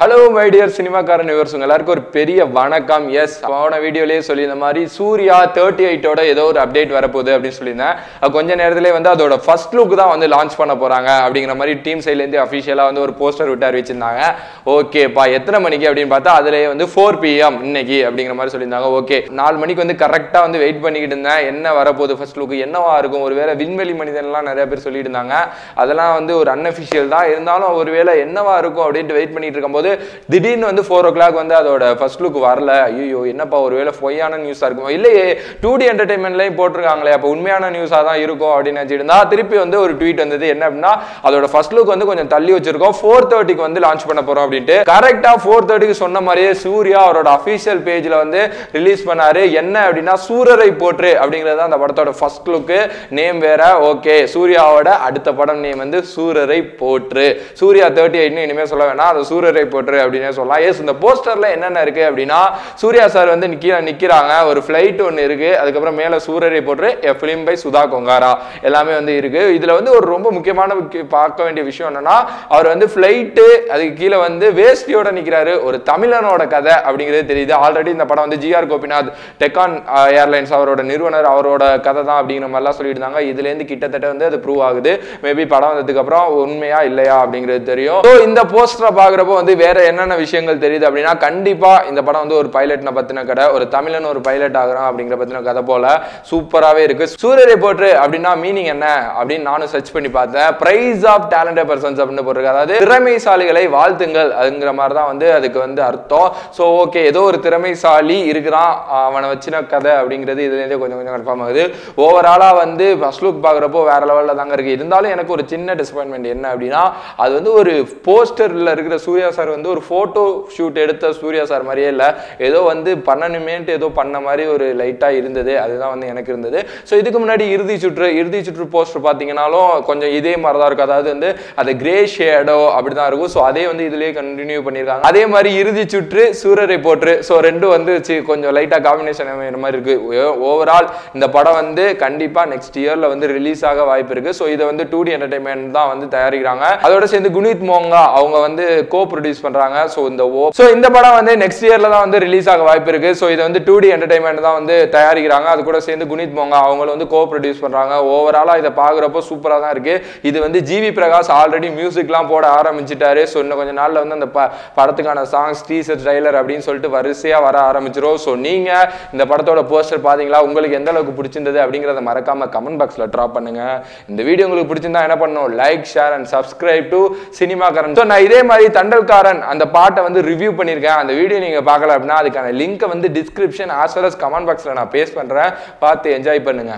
Hello my dear சினிமாக்காரன் viewers, எல்லாருக்கும் ஒரு பெரிய வணக்கம். எஸ், போன வீடியோலயே சொல்லியிருந்த மாதிரி சூர்யா 38 ஓட ஏதோ ஒரு அப்டேட் வரப்போகுது அப்படின்னு சொல்லியிருந்தேன். கொஞ்ச நேரத்திலே வந்து அதோட ஃபர்ஸ்ட் லுக் தான் வந்து லான்ச் பண்ண போறாங்க அப்படிங்கிற மாதிரி டீம் சைட்லேருந்து அஃபிஷியலாக வந்து ஒரு போஸ்டர் விட்டு அறிவிச்சிருந்தாங்க. ஓகேப்பா, எத்தனை மணிக்கு அப்படின்னு பார்த்தா அதுலேயே வந்து 4 PM இன்னைக்கு அப்படிங்கிற மாதிரி சொல்லியிருந்தாங்க. ஓகே, 4 மணிக்கு வந்து கரெக்டாக வந்து வெயிட் பண்ணிக்கிட்டு இருந்தேன். என்ன வரப்போகுது ஃபர்ஸ்ட் லுக், என்னவா இருக்கும், ஒருவேளை விண்வெளி மனிதன்லாம் நிறைய பேர் சொல்லிட்டு இருந்தாங்க. அதெல்லாம் வந்து ஒரு அன்அஃபிஷியல் தான், இருந்தாலும் ஒருவேளை என்னவா இருக்கும் அப்படின்ட்டு வெயிட் பண்ணிட்டு இருக்கும்போது திடீர்னு வந்து 4 o'clock வந்து அதோட ஃபர்ஸ்ட் லுக் வரல. ஐயோ, என்னப்பா ஒருவேளை பொய்யான நியூஸா இருக்குமோ, இல்லையே 2D என்டர்டைன்மெண்ட்லையும் போட்டிருக்காங்களே, அப்போ உண்மையான நியூஸாக தான் இருக்கும் அப்படின்னு நினச்சிருந்தா திருப்பி வந்து ஒரு ட்வீட் வந்தது. என்ன அப்படின்னா, அதோட ஃபர்ஸ்ட் லுக் வந்து கொஞ்சம் தள்ளி வச்சிருக்கோம், 4:30க்கு வந்து லான்ச் பண்ண போறோம் அப்படின்ட்டு. கரெக்டா 4:30க்கு சொன்ன மாதிரியே சூர்யா அவரோட அஃபிஷியல் பேஜ்ல வந்து ரிலீஸ் பண்ணாரு. என்ன அப்படின்னா, சூரரை போற்று அப்படிங்கிறது அந்த படத்தோட ஃபர்ஸ்ட் லுக். நேம் வேற. ஓகே, சூர்யாவோட அடுத்த படம் நேம் வந்து சூரரை போற்று. சூர்யா 38 இனிமே சொல்ல வேணாம், அது சூரரை போற்று அப்படின்னே சொல்லலாம். எஸ், இந்த போஸ்டர்ல என்னென்ன இருக்கு அப்படின்னா, சூர்யா சார் வந்து நிக்கிறாங்க, ஒரு ஃபிளைட் ஒன்று இருக்கு, அதுக்கப்புறம் மேல Soorarai Pottru a film by Sudha Kongara எல்லாமே வந்து இருக்கு. இதுல வந்து ஒரு ரொம்ப முக்கியமான பார்க்க வேண்டிய விஷயம் என்னன்னா, அவர் வந்து ஃபிளைட்டு அதுக்கு கீழே வந்து வேஷ்டியோட நிக்கிறாரு. ஒரு தமிழனோட கதை அப்படிங்கிறது தெரியுது. ஆல்ரெடி இந்த படம் வந்து GR கோபிநாத் டெக்கான் ஏர்லைன்ஸ் அவரோட நிறுவனர், அவரோட கதை தான் அப்படிங்கிற மாதிரிலாம் சொல்லிட்டு இருந்தாங்க. இதுல இருந்து கிட்டத்தட்ட வந்து அது ப்ரூவ் ஆகுது. மேபி படம் வந்ததுக்கு அப்புறம் உண்மையா இல்லையா அப்படிங்கிறது தெரியும். இந்த போஸ்டரை பாக்குறப்போ வந்து வேற என்னென்ன விஷயங்கள் தெரியுது அப்படின்னா, கண்டிப்பா இந்த படம் வந்து ஒரு பைலட்னை பத்தின கதை, ஒரு தமிழன் ஒரு பைலட் ஆகிறான் அப்படிங்கிற பத்தின கதை போல சூப்பராகவே இருக்கு. சூரரை போற்று அப்படின்னா மீனிங் என்ன அப்படின்னு நானும் சர்ச் பண்ணி பார்த்தேன். பிரைஸ் ஆஃப் டேலண்டட் பர்சன்ஸ் அப்படின்னு போட்டிருக்கு, அதாவது திறமைசாலிகளை வாழ்த்துங்கள் அப்படிங்கிற மாதிரி தான் வந்து அதுக்கு வந்து அர்த்தம். ஸோ ஓகே, ஏதோ ஒரு திறமைசாலி இருக்கிறான், அவனை வச்சின கதை அப்படிங்கிறது இதுலேருந்தே கொஞ்சம் கொஞ்சம் கன்ஃபார்ம் ஆகுது. ஓவராலா வந்து ஃபர்ஸ்ட் லுக் பார்க்குறப்போ வேற லெவலில் தாங்க இருக்கு. இருந்தாலும் எனக்கு ஒரு சின்ன டிசப்பாயின்மெண்ட் என்ன அப்படின்னா, அது வந்து ஒரு போஸ்டர்ல இருக்கிற சூர்யா சார் வந்து ஒரு போட்டோ ஷூட் எடுத்த சூர்யா சார் மாதிரியே இல்லை, ஏதோ வந்து பண்ணணுமேன்ட்டு ஏதோ பண்ண மாதிரி ஒரு லைட்டா இருந்தது. அதுதான் வந்து எனக்கு இருந்தது. ஸோ இதுக்கு முன்னாடி இறுதி சுற்று போஸ்டர் பார்த்தீங்கன்னாலும் கொஞ்சம் இதே மாதிரி தான் இருக்கும், அதாவது வந்து அது கிரே ஷேடோ அப்படிதான் இருக்கும். ஸோ அதே வந்து இதுலயே கண்டினியூ பண்ணியிருக்காங்க. அதே மாதிரி இறுதி சுற்று சூரரை போற்று, ஸோ ரெண்டும் வந்து கொஞ்சம் லைட்டா காம்பினேஷன் மாதிரி இருக்கு. ஓவரால் இந்த படம் வந்து கண்டிப்பா நெக்ஸ்ட் இயர்ல வந்து ரிலீஸ் ஆக வாய்ப்பு இருக்கு. ஸோ இதை வந்து 2D என்டர்டைன்மெண்ட் தான் வந்து தயாரிக்கிறாங்க. அதோட சேர்ந்து குனித் மோங்கா அவங்க வந்து கோ ப்ரொடியூஸ் பண்றாங்க. ஸோ இந்த படம் வந்து நெக்ஸ்ட் இயர்ல தான் வந்து ரிலீஸ் ஆக வாய்ப்பு இருக்கு. ஸோ இதை வந்து 2D என்டர்டைன்மெண்ட் தான் வந்து தயாரிக்கிறாங்க. அது கூட சேர்ந்து குனித் மோங்கா அவங்களும் வந்து கோ ப்ரொடியூஸ் பண்றாங்க. ஓவராலா இதை பாக்குறப்போ சூப்பரா தான் இருக்கு. இது வந்து GV பிரகாஷ் ஆல்ரெடி மியூசிக்லாம் போட ஆரம்பிச்சிட்டாரு. ஸோ இன்னும் கொஞ்சம் நாள்ல வந்து அந்த படத்துக்கான சாங்ஸ், டீசர், ட்ரைலர் அப்படின்னு சொல்லிட்டு வரிசையா வர ஆரம்பிச்சிரும். ஸோ நீங்க இந்த படத்தோட போஸ்டர் பாத்தீங்களா, உங்களுக்கு எந்த அளவுக்கு பிடிச்சிருந்தது அப்படிங்கறத மறக்காம கமெண்ட் பாக்ஸ்ல ட்ராப் பண்ணுங்க. இந்த வீடியோ உங்களுக்கு பிடிச்சிருந்தா என்ன பண்ணணும், like, share and subscribe to Cinemakkaran. So நான் இதே மாதிரி தண்டல்காரன் அந்த பாட்டை வந்து ரிவ்யூ பண்ணியிருக்கேன். அந்த வீடியோ நீங்க பார்க்கல அப்படின்னா அதுக்கான லிங்க் வந்து description as well as comment பாக்ஸ்ல நான் பேஸ்ட் பண்றேன், பார்த்து என்ஜாய் பண்ணுங்க.